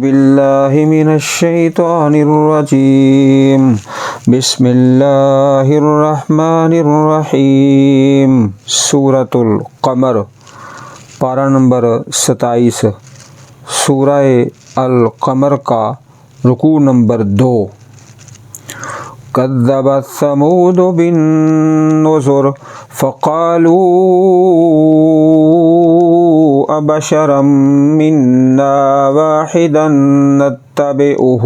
باللہ من الشیطان الرجیم بسم اللہ الرحمن الرحیم۔ سورۃ القمر، پارہ نمبر 27، سورہ القمر کا رکوع نمبر 2۔ کذبت ثمود بالنذر فقالوا ابشرا منا واحدا نتبعه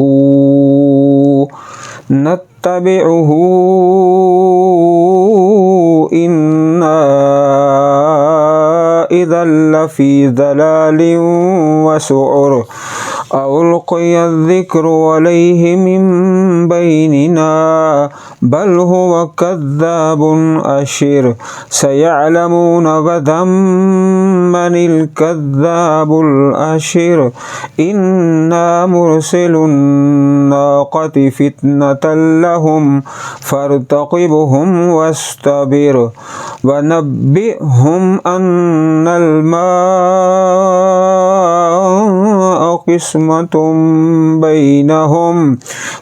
انا اذا لفی ضلال وسعر ألقي الذكر عليه من بيننا بل هو كذاب أشر سيعلمون غدا من الكذاب الأشر إنا مرسل الناقة فتنة لهم فارتقبهم واستبر ونبئهم أن الماء قسمة بينهم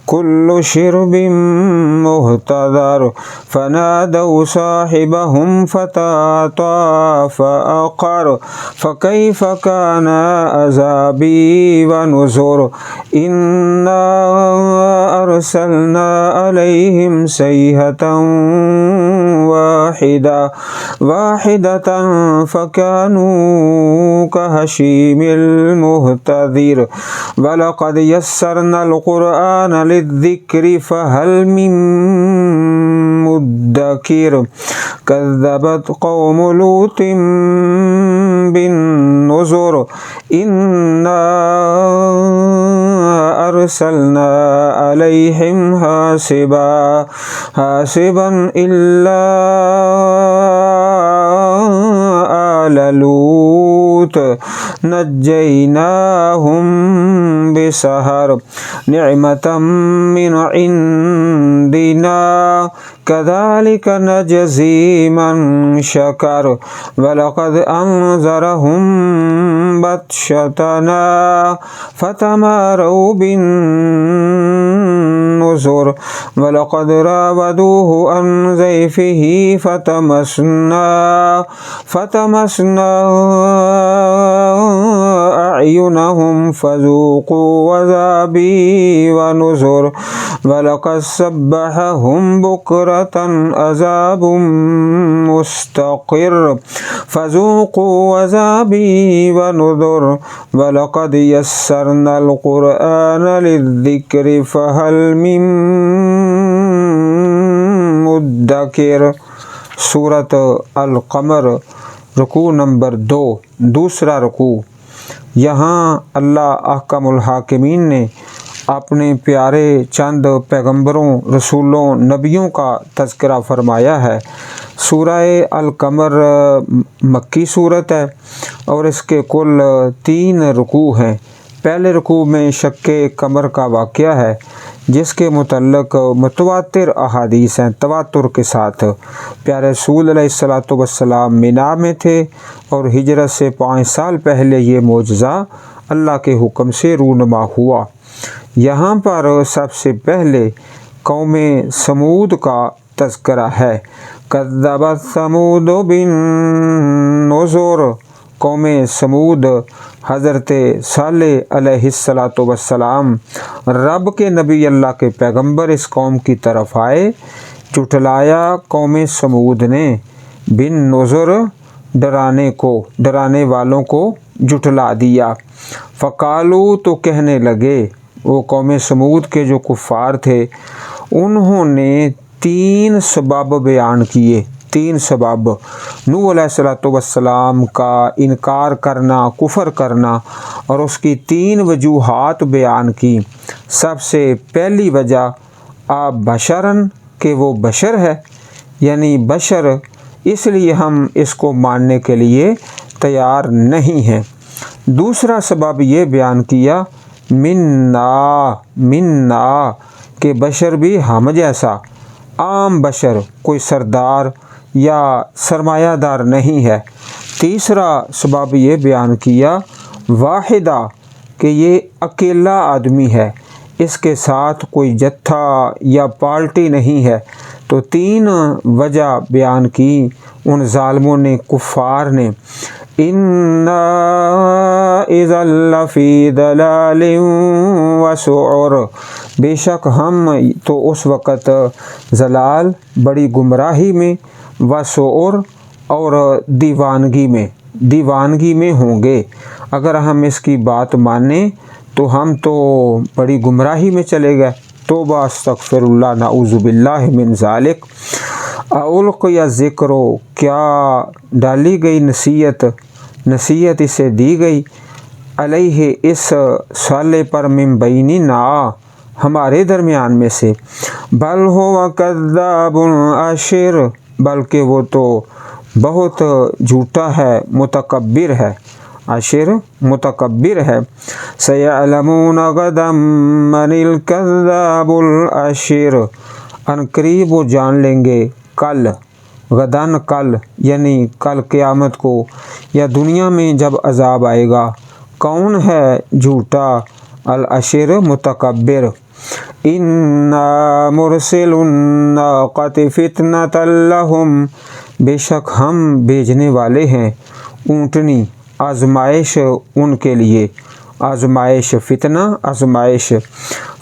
كل شرب مهتدر فنادوا صاحبهم فتعاطى فعقر فكيف كان عذابي ونذر إنا أرسلنا عليهم صيحة واحدة فكانوا كهشيم المهتدر وَلَقَدْ يَسَّرْنَا الْقُرْآنَ لِلذِّكْرِ فَهَلْ مِن مُّدَّكِرٍ كَذَّبَتْ قَوْمُ لُوطٍ بِالنُّذُرِ إِنَّا أَرْسَلْنَا عَلَيْهِمْ حَاسِبًا إِلَّا آلَ لوط نجيناهم بسحر نعمة من عندنا كذلك نجزي من شكر ولقد أنذرهم بطشتنا فتماروا بالنذر ولقد راودوه عن ضيفه فتمسنا أعينهم فذوقوا عذابي ونذر ولقد سبحهم بكرة عذاب مستقر فذوقوا عذابي ونذر ولقد يسرنا القرآن للذكر فهل من مدکر۔ سورۃ القمر، رکوع نمبر 2، دوسرا رکوع۔ یہاں اللہ احکم الحاکمین نے اپنے پیارے چند پیغمبروں، رسولوں، نبیوں کا تذکرہ فرمایا ہے۔ سورہ القمر مکی صورت ہے اور اس کے کل 3 رکوع ہیں۔ پہلے رکوع میں شق قمر کا واقعہ ہے جس کے متعلق متواتر احادیث ہیں تواتر کے ساتھ۔ پیارے رسول علیہ السلام مینا میں تھے اور ہجرت سے 5 سال پہلے یہ معجزہ اللہ کے حکم سے رونما ہوا۔ یہاں پر سب سے پہلے قوم سمود کا تذکرہ ہے۔ کذبت ثمود بالنذر، قوم سمود حضرت صالح علیہ السلام رب کے نبی، اللہ کے پیغمبر اس قوم کی طرف آئے۔ جھٹلایا قوم سمود نے بالنذر، ڈرانے والوں کو جھٹلا دیا۔ فقالو، تو کہنے لگے، وہ قوم سمود کے جو کفار تھے انہوں نے 3 سبب بیان کیے۔ 3 سبب، نوح علیہ السلام کا انکار کرنا، کفر کرنا، اور اس کی 3 وجوہات بیان کی۔ سب سے پہلی وجہ بشرن، کہ وہ بشر ہے، یعنی بشر، اس لیے ہم اس کو ماننے کے لیے تیار نہیں ہیں۔ دوسرا سبب یہ بیان کیا منا کہ بشر بھی ہم جیسا، عام بشر، کوئی سردار یا سرمایہ دار نہیں ہے۔ تیسرا سبب یہ بیان کیا واحدہ، کہ یہ اکیلا آدمی ہے، اس کے ساتھ کوئی جتھا یا پارٹی نہیں ہے۔ تو 3 وجہ بیان کی ان ظالموں نے، کفار نے۔ اِنَّا اِذًا لَفِي ضَلَالٍ وَسُعُرٍ، بے شک ہم تو اس وقت ضلال، بڑی گمراہی میں، وسعر اور دیوانگی میں ہوں گے۔ اگر ہم اس کی بات مانیں تو ہم تو بڑی گمراہی میں چلے گئے۔ توبہ استغفر اللہ، نعوذ باللہ من ذالک۔ اُلقی الذکر، کیا ڈالی گئی نصیحت اسے دی گئی، علیہ اس صالح پر، من بیننا ہمارے درمیان میں سے، بل هو کذاب اشر، بلکہ وہ تو بہت جھوٹا ہے، متکبر ہے، اشر متکبر ہے۔ سیعلمون غدا من الکذاب الاشر، ان قریب وہ جان لیں گے کل، غداً کل، یعنی کل قیامت کو یا دنیا میں جب عذاب آئے گا، کون ہے جھوٹا، الاشر متکبر۔ اِنَّا مُرْسِلُ النَّاقَةِ فِتْنَةً لَهُمْ، بے شک ہم بھیجنے والے ہیں اونٹنی، آزمائش ان کے لیے، آزمائش، فتنہ آزمائش۔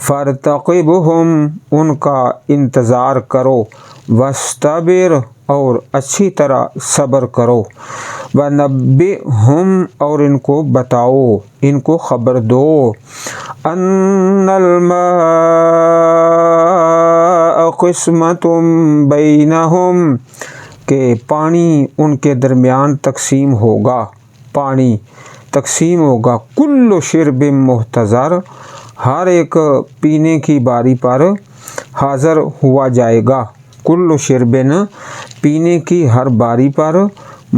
فَارْتَقِبْهُمْ، ان کا انتظار کرو، وَاسْتَبِرْ، اور اچھی طرح صبر کرو، وَنَبِّئْهُمْ، اور ان کو بتاؤ، ان کو خبر دو، أَنَّ الْمَاءَ قِسْمَةٌ بَيْنَهُمْ، کہ پانی ان کے درمیان تقسیم ہوگا، پانی تقسیم ہوگا، کل شرب محتضر، ہر ایک پینے کی باری پر حاضر ہوا جائے گا، کل شربن، پینے کی ہر باری پر،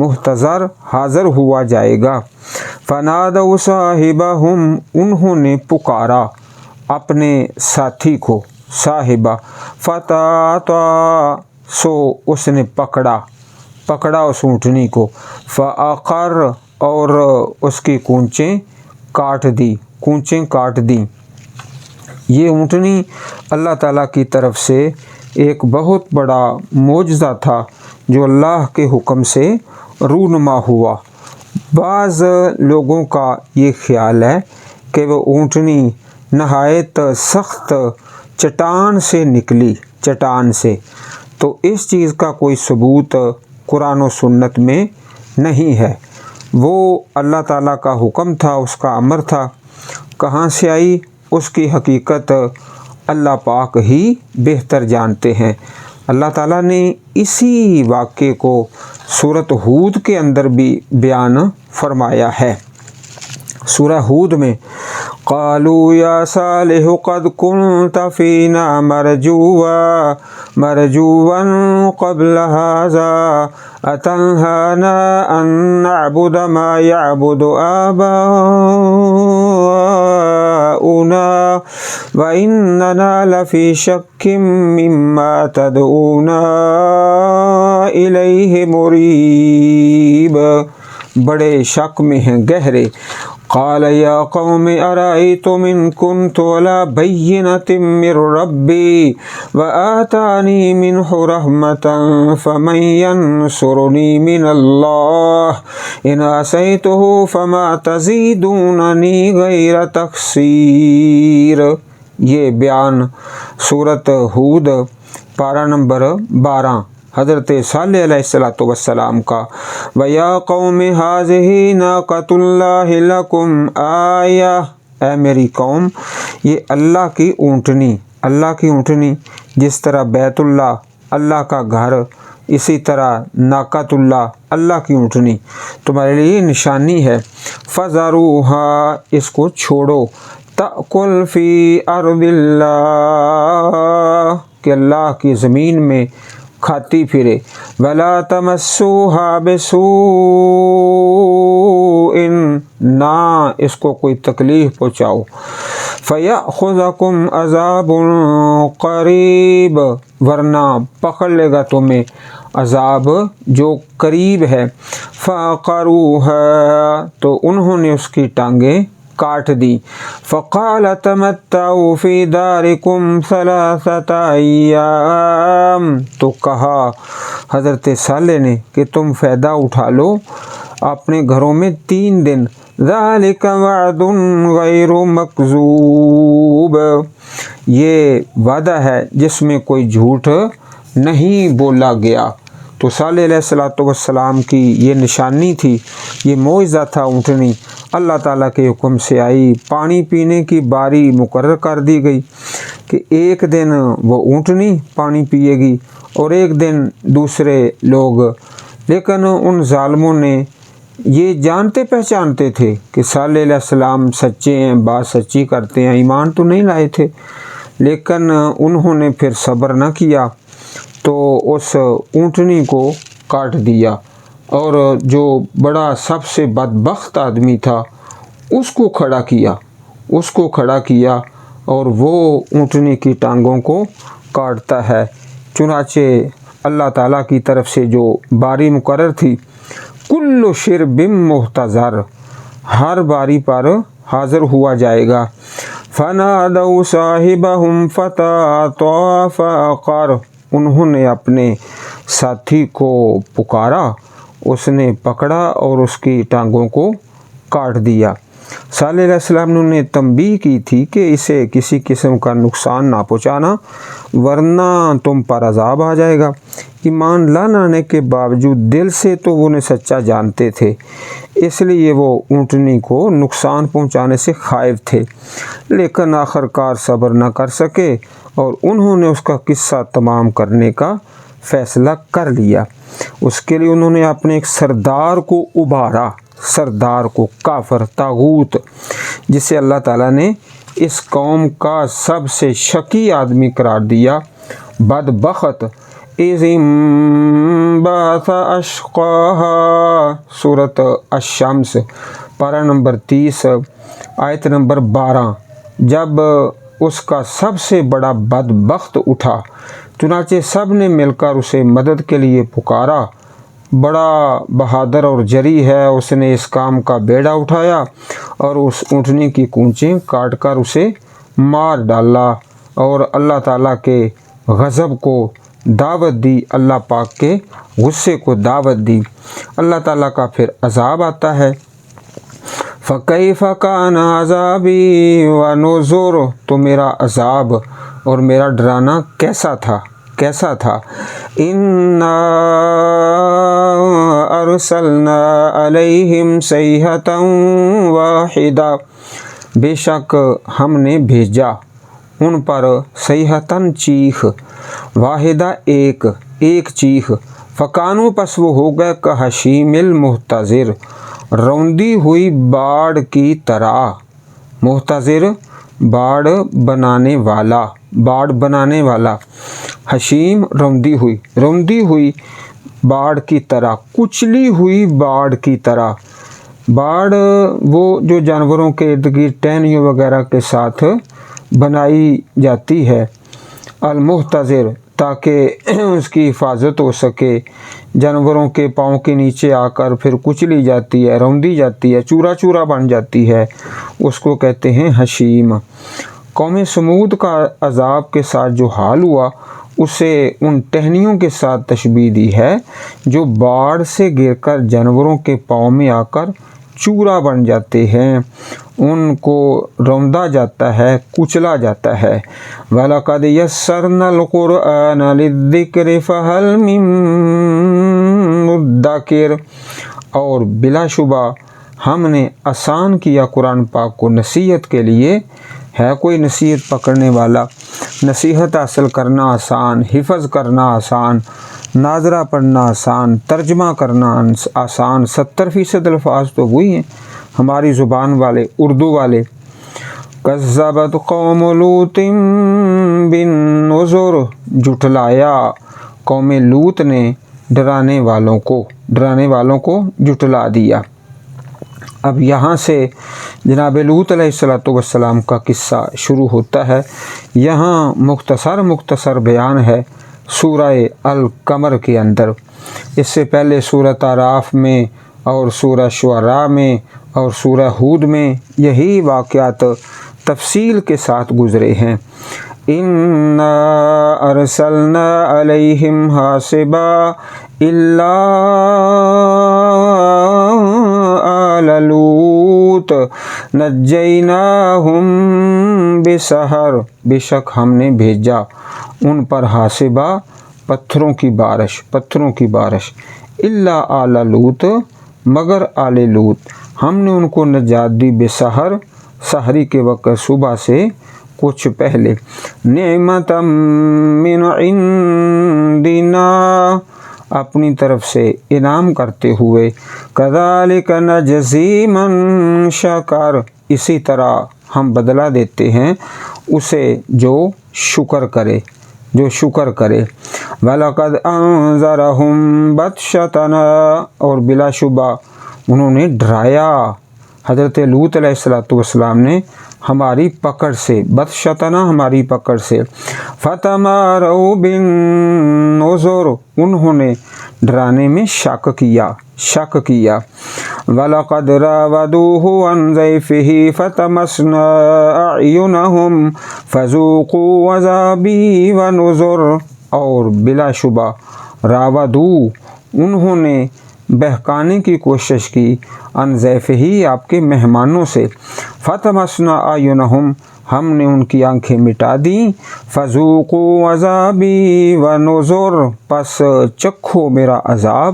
محتضر، حاضر ہوا جائے گا۔ فنادوا صاحبہم، انہوں نے پکارا اپنے ساتھی کو، صاحبہ، فتعاطیٰ، سو اس نے پکڑا اس اونٹنی کو، فعقر، اور اس کی کونچیں کاٹ دیں۔ یہ اونٹنی اللہ تعالیٰ کی طرف سے ایک بہت بڑا معجزہ تھا جو اللہ کے حکم سے رونما ہوا۔ بعض لوگوں کا یہ خیال ہے کہ وہ اونٹنی نہایت سخت چٹان سے نکلی، چٹان سے، تو اس چیز کا کوئی ثبوت قرآن و سنت میں نہیں ہے۔ وہ اللہ تعالیٰ کا حکم تھا، اس کا امر تھا، کہاں سے آئی اس کی حقیقت اللہ پاک ہی بہتر جانتے ہیں۔ اللہ تعالیٰ نے اسی واقعے کو سورۃ ہود کے اندر بھی بیان فرمایا ہے۔ سورہ ہود میں قالوا یا صالح قد كنت فینا مرجوا قبل هذا اتنهانا ان نعبد ما يعبد آباؤنا واننا لفی شک مما تدعونا الیہ مریب، بڑے شک میں ہیں، گہرے۔ قال یا قوم ارأیتم ان کنت علی بینۃ من ربی وآتانی منہ رحمۃ فمن ینصرنی من اللہ ان عصیتہ فما تزیدوننی غیر تخسیر۔ یہ بیان سورۃ ہود پارہ نمبر 12 حضرت صالح علیہ السلام کا۔ وَيَا قَوْمِ هَٰذِهِ نَاقَةُ اللَّهِ لَكُمْ آیَةٌ، اے میری قوم، یہ اللہ کی اونٹنی، جس طرح بیت اللہ اللہ کا گھر، اسی طرح ناقۃ اللہ اللہ کی اونٹنی تمہارے لیے نشانی ہے۔ فَذَرُوهَا، اس کو چھوڑو، تَأْکُلْ فِی أَرْضِ اللَّهِ، کہ اللہ کی زمین میں کھاتی پھرے، وَلَا تَمَسُّوهَا بِسُوءٍ، نہ اس کو کوئی تکلیف پہنچاؤ، فَيَأْخُذَكُمْ عَذَابٌ قَرِيبٌ، ورنہ پکڑ لے گا تمہیں عذاب جو قریب ہے۔ فَعَقَرُوهَا، تو انہوں نے اس کی ٹانگیں کاٹ دی۔ فقال تمتعوا فی دارکم ثلاثۃ ایام، تو کہا حضرت صالح نے کہ تم فائدہ اٹھا لو اپنے گھروں میں 3 دن۔ ذالک وعد غیر مکذوب، یہ وعدہ ہے جس میں کوئی جھوٹ نہیں بولا گیا۔ تو صالح علیہ السلام کی یہ نشانی تھی، یہ معجزہ تھا اونٹنی، اللہ تعالیٰ کے حکم سے آئی۔ پانی پینے کی باری مقرر کر دی گئی کہ ایک دن وہ اونٹنی پانی پیے گی اور ایک دن دوسرے لوگ، لیکن ان ظالموں نے یہ جانتے پہچانتے تھے کہ صالح علیہ السلام سچے ہیں، بات سچی کرتے ہیں، ایمان تو نہیں لائے تھے، لیکن انہوں نے پھر صبر نہ کیا تو اس اونٹنی کو کاٹ دیا، اور جو بڑا سب سے بدبخت آدمی تھا اس کو کھڑا کیا اور وہ اونٹنی کی ٹانگوں کو کاٹتا ہے۔ چنانچہ اللہ تعالیٰ کی طرف سے جو باری مقرر تھی، کل شرب محتضر، ہر باری پر حاضر ہوا جائے گا۔ فنادوا صاحبهم فتعاطى فعقر، انہوں نے اپنے ساتھی کو پکارا، اس نے پکڑا اور اس کی ٹانگوں کو کاٹ دیا۔ صالح علیہ السلام نے انہیں تنبیہ کی تھی کہ اسے کسی قسم کا نقصان نہ پہنچانا ورنہ تم پر عذاب آ جائے گا۔ ایمان لانے کے باوجود دل سے تو وہ انہیں سچا جانتے تھے، اس لیے وہ اونٹنی کو نقصان پہنچانے سے خائف تھے، لیکن آخر کار صبر نہ کر سکے اور انہوں نے اس کا قصہ تمام کرنے کا فیصلہ کر لیا۔ اس کے لیے انہوں نے اپنے ایک سردار کو ابھارا، سردار کو، کافر، طاغوت، جسے اللہ تعالیٰ نے اس قوم کا سب سے شقی آدمی قرار دیا، بدبخت۔ اذ انبعث اشقاها، سورۃ الشمس، پارہ نمبر 30، آیت نمبر 12۔ جب اس کا سب سے بڑا بدبخت اٹھا، چنانچہ سب نے مل کر اسے مدد کے لیے پکارا۔ بڑا بہادر اور جری ہے، اس نے اس کام کا بیڑا اٹھایا اور اس اونٹنی کی کونچیں کاٹ کر اسے مار ڈالا اور اللہ تعالیٰ کے غضب کو دعوت دی، اللہ پاک کے غصے کو دعوت دی۔ اللہ تعالیٰ کا پھر عذاب آتا ہے۔ فَكَيْفَ كَانَ عَذَابِي وَنُذُرِ، تو میرا عذاب اور میرا ڈرانا کیسا تھا؟ اِنَّا أَرْسَلْنَا عَلَيْهِمْ صَيْحَةً وَاحِدَةً، بے شک ہم نے بھیجا ان پر صیحتاً چیخ، واحدہ ایک چیخ، فکانو پس وہ ہو گئے کحشیم المحتضر، روندی ہوئی باڑ کی طرح، محتضر باڑ بنانے والا، حشیم روندی ہوئی باڑ کی طرح، کچلی ہوئی باڑ کی طرح۔ باڑ وہ جو جانوروں کے ارد گرد ٹہنیوں وغیرہ کے ساتھ بنائی جاتی ہے، المحتضر، تاکہ اس کی حفاظت ہو سکے، جانوروں کے پاؤں کے نیچے آ کر پھر کچلی جاتی ہے، روندی جاتی ہے، چورا بن جاتی ہے، اس کو کہتے ہیں حشیم۔ قوم سمود کا عذاب کے ساتھ جو حال ہوا اسے ان ٹہنیوں کے ساتھ تشبیہ دی ہے جو باڑ سے گر کر جانوروں کے پاؤں میں آ کر چورا بن جاتے ہیں، ان کو روندا جاتا ہے، کچلا جاتا ہے۔ وَلَقَدْ يَسَّرْنَا الْقُرْآنَ لِلذِّكْرِ فَهَلْ مِن مُدَّكِرٍ، اور بلا شبہ ہم نے آسان کیا قرآن پاک کو نصیحت کے لیے، ہے کوئی نصیحت پکڑنے والا؟ نصیحت حاصل کرنا آسان، حفظ کرنا آسان، ناظرہ پڑھنا آسان، ترجمہ کرنا آسان، 70% الفاظ تو وہی ہیں ہماری زبان والے، اردو والے۔ کذبت قوم لوط بالنذر، جھٹلایا قوم لوط نے ڈرانے والوں کو جھٹلا دیا۔ اب یہاں سے جناب لوط علیہ السلام کا قصہ شروع ہوتا ہے۔ یہاں مختصر بیان ہے سورہ القمر کے اندر۔ اس سے پہلے سورۃ اعراف میں اور سورہ شعراء میں اور سورہ ہود میں یہی واقعات تفصیل کے ساتھ گزرے ہیں۔ اِنَّا أَرْسَلْنَا عَلَيْهِمْ حَاصِبًا إِلَّا آلَ لوط نَجَّيْنَاهُمْ بِسَحَرٍ، بے شک ہم نے بھیجا ان پر حاصبہ پتھروں کی بارش، الا آل لوط مگر آل لوط، ہم نے ان کو نجات دی بسحر، سحری کے وقت صبح سے کچھ پہلے، نعمتا من عندنا اپنی طرف سے انعام کرتے ہوئے، کذالک نجزی من شکر اسی طرح ہم بدلہ دیتے ہیں اسے جو شکر کرے۔ وَلَقَدْ أَنذَرَهُمْ بَطْشَتَنَا اور بلا شبہ انہوں نے ڈرایا حضرت لوط علیہ السلام نے ہماری پکڑ سے، بطشتنا ہماری پکڑ سے، فَتَمَارَوْا بِالنُّذُرِ انہوں نے ڈرانے میں شک کیا۔ وَلَقَدْ رَاوَدُوهُ عَنْ ضَيْفِهِ فَطَمَسْنَا أَعْيُنَهُمْ فَذُوقُوا عَذَابِي وَنُذُرِ اور بلا شبہ راودو انہوں نے بہکانے کی کوشش کی، عن ضیفہ آپ کے مہمانوں سے، فَطَمَسْنَا أَعْيُنَهُمْ ہم نے ان کی آنکھیں مٹا دیں، فَذُوقُوا عَذَابِي وَنُذُرِ پس چکھو میرا عذاب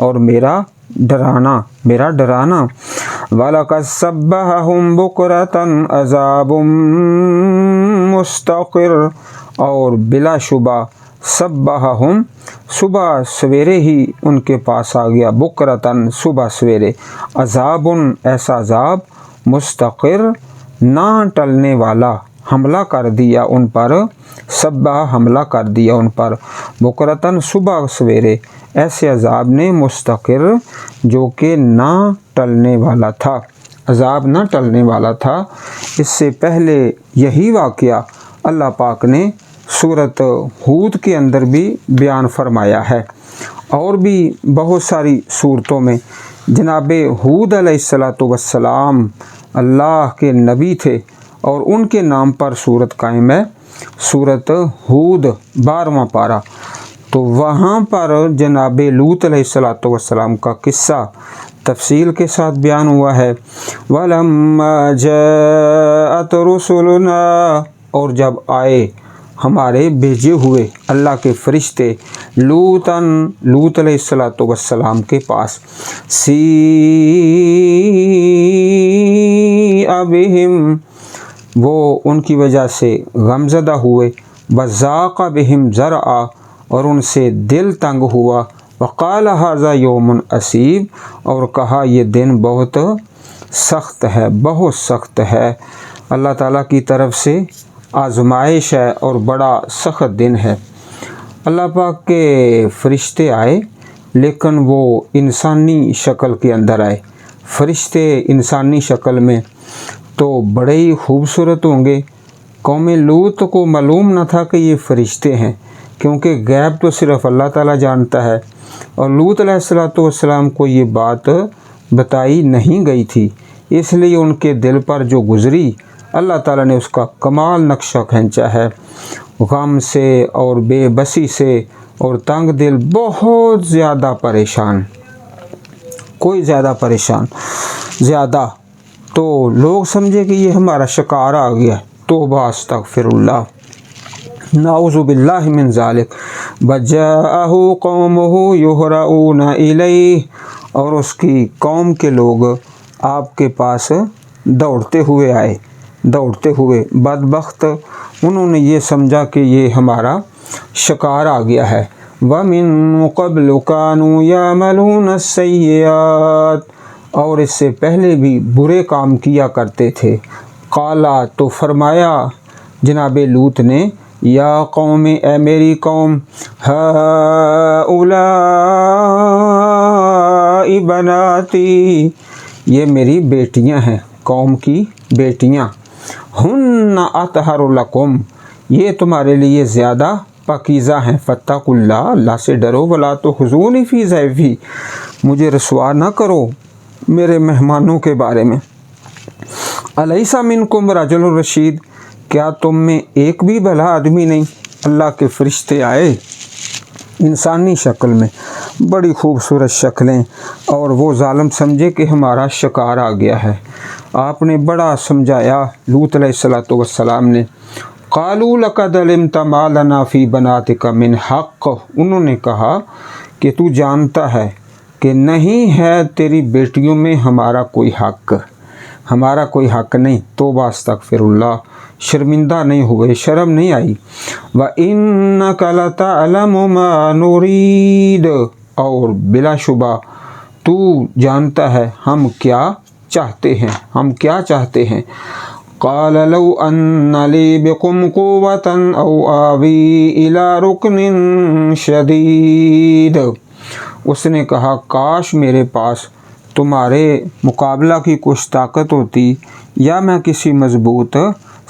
اور میرا ڈرانا۔ وَلَقَدْ صَبَّحَهُمْ بُكْرَةً عَذَابٌ مُسْتَقِرٌ اور بلا شبہ صبحہم صبح سویرے ہی ان کے پاس آ گیا، بکرتاً صبح سویرے، عذاب ایسا عذاب، مستقر نہ ٹلنے والا، حملہ کر دیا ان پر، صبح حملہ کر دیا ان پر، بکرتاً صبح سویرے ایسے عذاب نے، مستقر جو کہ نہ ٹلنے والا تھا، عذاب نہ ٹلنے والا تھا۔ اس سے پہلے یہی واقعہ اللہ پاک نے سورۃ ہود کے اندر بھی بیان فرمایا ہے، اور بھی بہت ساری صورتوں میں جناب ہود علیہ السلام اللہ کے نبی تھے اور ان کے نام پر صورت قائم ہے، سورۃ ہود 12واں پارہ، تو وہاں پر جناب لوط علیہ السلام کا قصہ تفصیل کے ساتھ بیان ہوا ہے۔ وَلَمَّا جَاءَتْ رُسُلُنَا اور جب آئے ہمارے بھیجے ہوئے اللہ کے فرشتے لوط علیہ السلام کے پاس، سِیءَ بِهِمْ وہ ان کی وجہ سے غمزدہ ہوئے، وَضَاقَ بِهِمْ ذَرْعًا اور ان سے دل تنگ ہوا، وَقَالَ هَذَا يَوْمٌ عَسِیرٌ اور کہا یہ دن بہت سخت ہے، اللہ تعالیٰ کی طرف سے آزمائش ہے اور بڑا سخت دن ہے۔ اللہ پاک کے فرشتے آئے لیکن وہ انسانی شکل کے اندر آئے، فرشتے انسانی شکل میں تو بڑے ہی خوبصورت ہوں گے۔ قوم لوط کو معلوم نہ تھا کہ یہ فرشتے ہیں، کیونکہ غیب تو صرف اللہ تعالیٰ جانتا ہے، اور لوط علیہ السلام کو یہ بات بتائی نہیں گئی تھی، اس لیے ان کے دل پر جو گزری اللہ تعالیٰ نے اس کا کمال نقشہ کھینچا ہے، غم سے اور بے بسی سے اور تنگ دل، بہت زیادہ پریشان، کوئی زیادہ پریشان زیادہ، تو لوگ سمجھے کہ یہ ہمارا شکار آ گیا، توبہ استغفر اللہ، نعوذ باللہ من ذالک، وجاءہ قومہ یہرعون الیہ اور اس کی قوم کے لوگ آپ کے پاس دوڑتے ہوئے بدبخت انہوں نے یہ سمجھا کہ یہ ہمارا شکار آ گیا ہے۔ وَمِن قَبْلُ كَانُوا يَعْمَلُونَ السَّيِّئَاتِ اور اس سے پہلے بھی برے کام کیا کرتے تھے، قالا تو فرمایا جناب لوط نے، یا قوم اے میری قوم، ہؤلاء بناتی یہ میری بیٹیاں ہیں، قوم کی بیٹیاں، ہن اطہر لکم یہ تمہارے لیے زیادہ پاکیزہ ہیں، فاتقوا اللہ اللہ سے ڈرو، ولا تخزونی فی ضیفی مجھے رسوا نہ کرو میرے مہمانوں کے بارے میں، الیس منکم رجل رشید، کیا تم میں ایک بھی بھلا آدمی نہیں؟ اللہ کے فرشتے آئے انسانی شکل میں، بڑی خوبصورت شکلیں، اور وہ ظالم سمجھے کہ ہمارا شکار آ گیا ہے۔ آپ نے بڑا سمجھایا لوط علیہ السلام نے۔ قالوا لقد علمت ما لنا فی بناتک من حق، انہوں نے کہا کہ تو جانتا ہے کہ نہیں ہے تیری بیٹیوں میں ہمارا کوئی حق، ہمارا کوئی حق نہیں۔ توبہ استغفر اللہ، شرمندہ نہیں ہوئے، شرم نہیں آئی۔ وَإِنَّكَ لَتَعْلَمُ مَا نُرِيدُ، اور بلا شبہ تو جانتا ہے ہم کیا چاہتے ہیں، ہم کیا چاہتے ہیں۔ قَالَ لَوْ أَنَّ لِي بِكُمْ قُوَّةً أَوْ آوِي إِلَىٰ رُكْنٍ شَدِيدٍ، اس نے کہا کاش میرے پاس تمہارے مقابلہ کی کچھ طاقت ہوتی، یا میں کسی مضبوط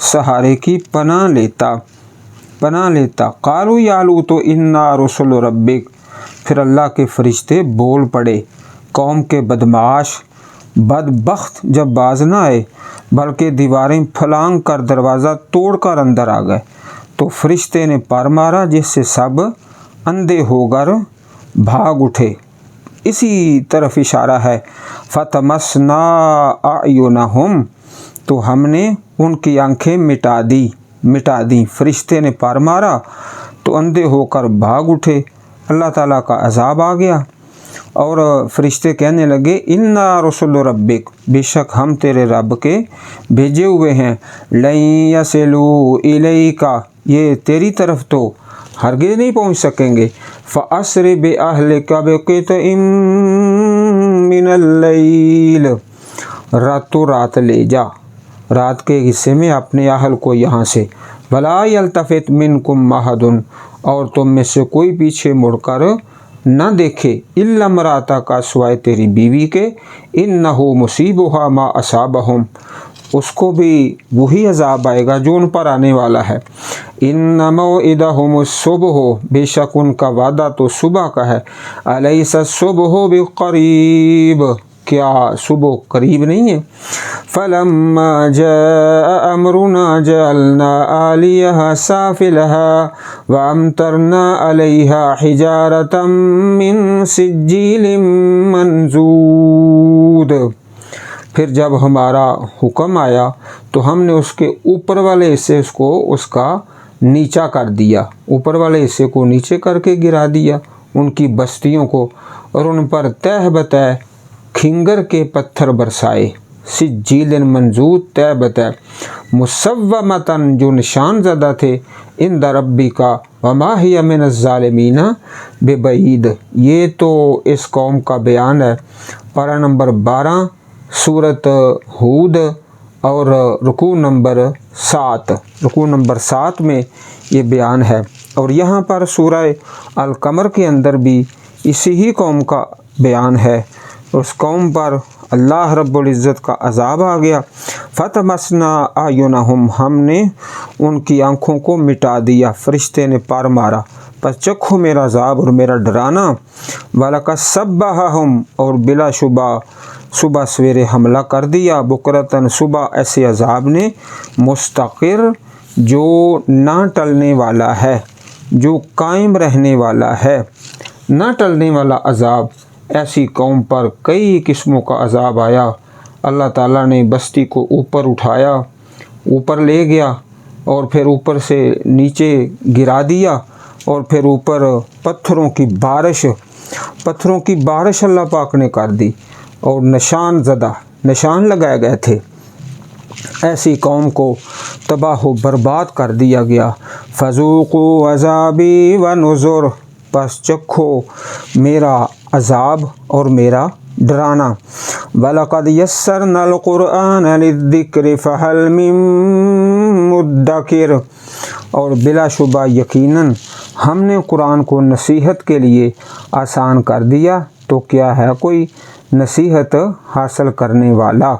سہارے کی پناہ لیتا۔ قالوا یا لوط انا رسل ربک، پھر اللہ کے فرشتے بول پڑے، قوم کے بدمعاش بدبخت جب باز نہ آئے بلکہ دیواریں پھلانگ کر دروازہ توڑ کر اندر آ گئے، تو فرشتے نے پر مارا جس سے سب اندھے ہو کر بھاگ اٹھے۔ اسی طرف اشارہ ہے، فَطَمَسْنَا أَعْيُنَهُمْ، تو ہم نے ان کی آنکھیں مٹا دیں۔ فرشتے نے پر مارا تو اندھے ہو کر بھاگ اٹھے، اللہ تعالیٰ کا عذاب آ گیا، اور فرشتے کہنے لگے انا رسول ربک، بے شک ہم تیرے رب کے بھیجے ہوئے ہیں، لن یصلوا الیک، یہ تیری طرف تو ہرگز نہیں پہنچ سکیں گے۔ فَأَسْرِ بِأَهْلِكَ بِقِطْعٍ مِّنَ اللَّيْلِ، راتوں رات لے جا، رات کے حصے میں اپنے اہل کو یہاں سے، وَلَا يَلْتَفِتْ مِنْكُمْ أَحَدٌ، اور تم میں سے کوئی پیچھے مڑ کر نہ دیکھے، إِلَّا امْرَأَتَكَ، سوائے تیری بیوی کے، إِنَّهُ مُصِيبُهَا مَا أَصَابَهُمْ، اس کو بھی وہی عذاب آئے گا جو ان پر آنے والا ہے۔ إِنَّ مَوْعِدَهُمُ الصُّبْحُ، بے شک ان کا وعدہ تو صبح کا ہے۔ أَلَيْسَ الصُّبْحُ بِقَرِيبٍ، کیا صبح قریب نہیں ہے؟ فَلَمَّا جَاءَ أَمْرُنَا جَعَلْنَا عَالِيَهَا سَافِلَهَا وَأَمْطَرْنَا عَلَيْهَا حِجَارَةً مِّن سِجِّيلٍ مَّنضُودٍ، پھر جب ہمارا حکم آیا تو ہم نے اس کے اوپر والے حصے اس کا نیچا کر دیا، اوپر والے حصے کو نیچے کر کے گرا دیا، ان کی بستیوں کو، اور ان پر تہ بتہ کھنگر کے پتھر برسائے، سجیل منضود، تہ بتہ مسومۃ، جو نشان زدہ تھے، عند ربک وما ہی من الظالمین ببعید۔ یہ تو اس قوم کا بیان ہے، پارہ نمبر 12 سورۃ ہود، اور رکوع نمبر 7 میں یہ بیان ہے، اور یہاں پر سورہ القمر کے اندر بھی اسی ہی قوم کا بیان ہے۔ اس قوم پر اللہ رب العزت کا عذاب آ گیا۔ فَطَمَسْنَا أَعْيُنَهُمْ، ہم نے ان کی آنکھوں کو مٹا دیا، فرشتے نے پر مارا، پس چکھو میرا عذاب اور میرا ڈرانا۔ وَلَقَدْ صَبَّحَهُمْ، اور بلا شبہ صبح سویرے حملہ کر دیا، بکرتاً صبح ایسے عذاب نے، مستقر جو نہ ٹلنے والا ہے، جو قائم رہنے والا ہے، نہ ٹلنے والا عذاب۔ ایسی قوم پر کئی قسموں کا عذاب آیا، اللہ تعالیٰ نے بستی کو اوپر اٹھایا، اوپر لے گیا، اور پھر اوپر سے نیچے گرا دیا، اور پھر اوپر پتھروں کی بارش اللہ پاک نے کر دی، اور نشان لگائے گئے تھے۔ ایسی قوم کو تباہ و برباد کر دیا گیا۔ فَذُوقُوا عَذَابِي وَنُذُرِ، پس چکھو میرا عذاب اور میرا ڈرانا۔ وَلَقَدْ يَسَّرْنَا الْقُرْآنَ لِلذِّكْرِ فَهَلْ مِن مُدَّكِرٍ، اور بلا شبہ یقیناً ہم نے قرآن کو نصیحت کے لیے آسان کر دیا، تو کیا ہے کوئی نصیحت حاصل کرنے والا۔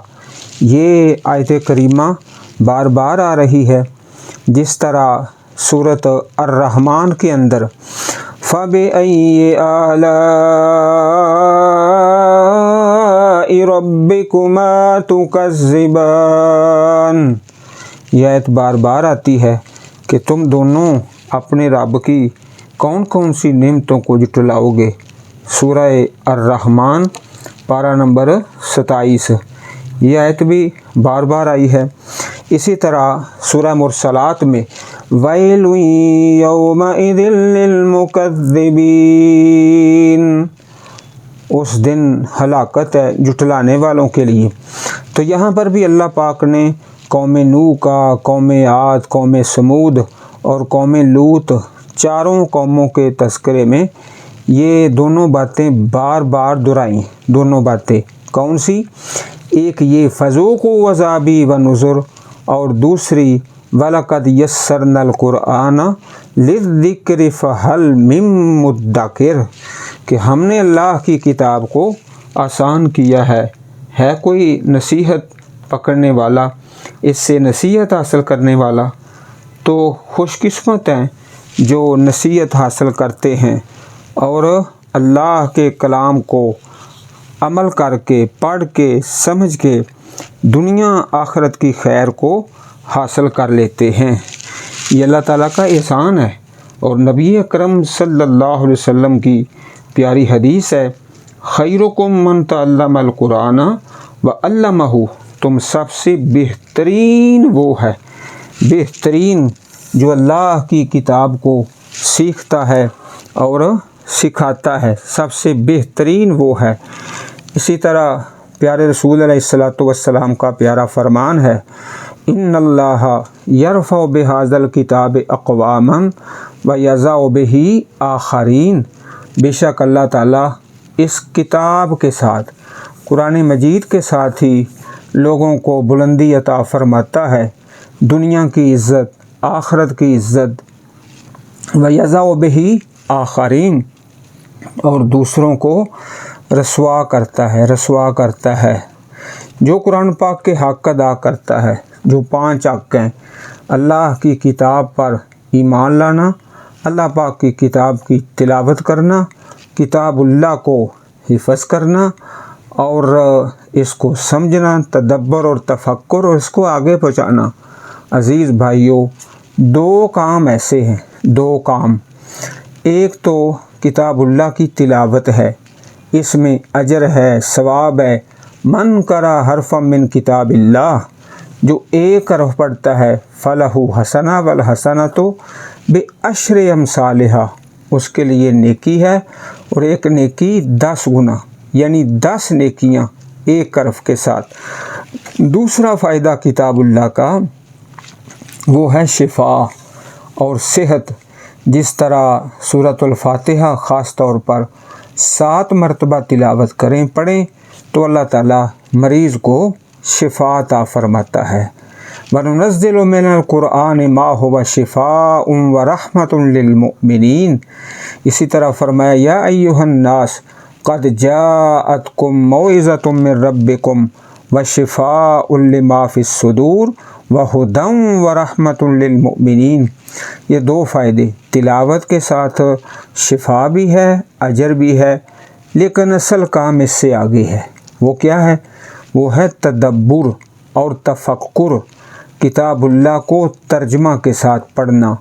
یہ آیت کریمہ بار بار آ رہی ہے، جس طرح سورۃ الرحمن کے اندر فَبِأَيِّ آلَاءِ ربکما تکذبان، یہ آیت بار بار آتی ہے کہ تم دونوں اپنے رب کی کون کون سی نعمتوں کو جھٹلاؤ گے۔ سورہ الرحمن پارہ نمبر 27، یہ آیت بھی بار بار آئی ہے۔ اسی طرح سورہ مرسلات میں وَيْلٌ يَوْمَئِذٍ لِّلْمُكَذِّبِينَ، اس دن ہلاکت ہے جھٹلانے والوں کے لیے۔ تو یہاں پر بھی اللہ پاک نے قوم نوح کا، قوم عاد، قوم سمود اور قوم لوط، چاروں قوموں کے تذکرے میں یہ دونوں باتیں بار بار دہرائیں۔ دونوں باتیں کون سی؟ ایک یہ فذوقوا عذابی ونذر، اور دوسری وَلَقَدْ يَسَّرْنَا الْقُرْآنَ لِلذِّكْرِ فَهَلْ مِن مُّدَّكِرٍ، کہ ہم نے اللہ کی کتاب کو آسان کیا ہے کوئی نصیحت پکڑنے والا، اس سے نصیحت حاصل کرنے والا؟ تو خوش قسمت ہیں جو نصیحت حاصل کرتے ہیں اور اللہ کے کلام کو عمل کر کے، پڑھ کے، سمجھ کے دنیا آخرت کی خیر کو حاصل کر لیتے ہیں۔ یہ اللہ تعالیٰ کا احسان ہے۔ اور نبی اکرم صلی اللہ علیہ وسلم کی پیاری حدیث ہے، خیرکم من تعلم القرآن وعلمہ، تم سب سے بہترین وہ ہے، بہترین جو اللہ کی کتاب کو سیکھتا ہے اور سکھاتا ہے، سب سے بہترین وہ ہے۔ اسی طرح پیارے رسول علیہ السلام کا پیارا فرمان ہے، ان اللہ یرفع بہذا الکتاب اقواما ویضع بہ آخرین، بے شک اللہ تعالیٰ اس کتاب کے ساتھ، قرآن مجید کے ساتھ ہی لوگوں کو بلندی عطا فرماتا ہے، دنیا کی عزت، آخرت کی عزت، ویضع بہ آخرین، اور دوسروں کو رسوا کرتا ہے۔ جو قرآن پاک کے حق ادا کرتا ہے، جو 5 حق ہیں، اللہ کی کتاب پر ایمان لانا، اللہ پاک کی کتاب کی تلاوت کرنا، کتاب اللہ کو حفظ کرنا اور اس کو سمجھنا، تدبر اور تفکر، اور اس کو آگے پہنچانا۔ عزیز بھائیوں، 2 کام ایسے ہیں، 2 کام۔ ایک تو کتاب اللہ کی تلاوت ہے، اس میں اجر ہے، ثواب ہے۔ من قرأ حرفا من کتاب اللہ، جو 1 حرف پڑھتا ہے فلہ حسنہ والحسنۃ بعشر امثالہا، اس کے لیے نیکی ہے، اور ایک نیکی 10 گنا، یعنی 10 نیکیاں 1 حرف کے ساتھ۔ دوسرا فائدہ کتاب اللہ کا وہ ہے شفا اور صحت۔ جس طرح سورۃ الفاتحہ خاص طور پر 7 مرتبہ تلاوت پڑھیں تو اللہ تعالیٰ مریض کو شفا عطا فرماتا ہے۔ وَنُنَزِّلُ مِنَ الْقُرْآنِ مَا هُوَ شِفَاءٌ وَرَحْمَةٌ لِّلْمُؤْمِنِينَ۔ اسی طرح فرمایا یا ایھا الناس قد جاءتکم موعظۃ من ربکم وشفاء لما فی الصدور وہدی ورحمۃ للمؤمنین۔ یہ 2 فائدے، تلاوت کے ساتھ شفا بھی ہے، اجر بھی ہے، لیکن اصل کام اس سے آگے ہے۔ وہ کیا ہے؟ وہ ہے تدبر اور تفکر، کتاب اللہ کو ترجمہ کے ساتھ پڑھنا،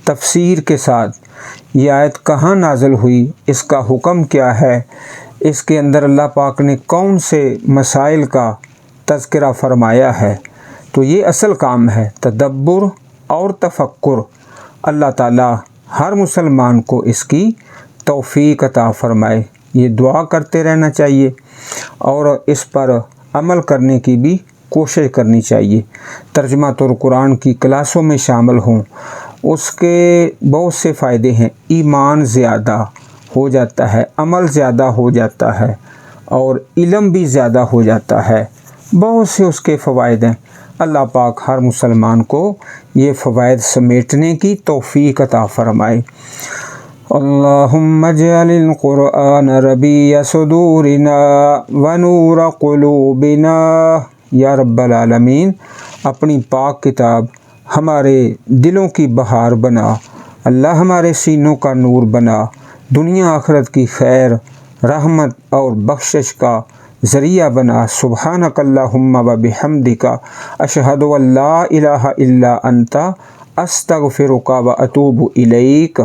تفسیر کے ساتھ۔ یہ آیت کہاں نازل ہوئی، اس کا حکم کیا ہے، اس کے اندر اللہ پاک نے کون سے مسائل کا تذکرہ فرمایا ہے، تو یہ اصل کام ہے، تدبر اور تفکر۔ اللہ تعالیٰ ہر مسلمان کو اس کی توفیق عطا فرمائے۔ یہ دعا کرتے رہنا چاہیے اور اس پر عمل کرنے کی بھی کوشش کرنی چاہیے۔ ترجمہ القرآن کی کلاسوں میں شامل ہوں، اس کے بہت سے فائدے ہیں۔ ایمان زیادہ ہو جاتا ہے، عمل زیادہ ہو جاتا ہے، اور علم بھی زیادہ ہو جاتا ہے۔ بہت سے اس کے فوائد ہیں۔ اللہ پاک ہر مسلمان کو یہ فوائد سمیٹنے کی توفیق عطا فرمائے۔ اللہم اجعل القرآن ربیع صدورنا ونور قلوبنا، یا رب العالمین اپنی پاک کتاب ہمارے دلوں کی بہار بنا، اللہ ہمارے سینوں کا نور بنا، دنیا آخرت کی خیر، رحمت اور بخشش کا ذریعہ بنا۔ سبحانک اللہم و بحمدک اشہد ان لا الہ الا انت استغفرک و اتوب الیک۔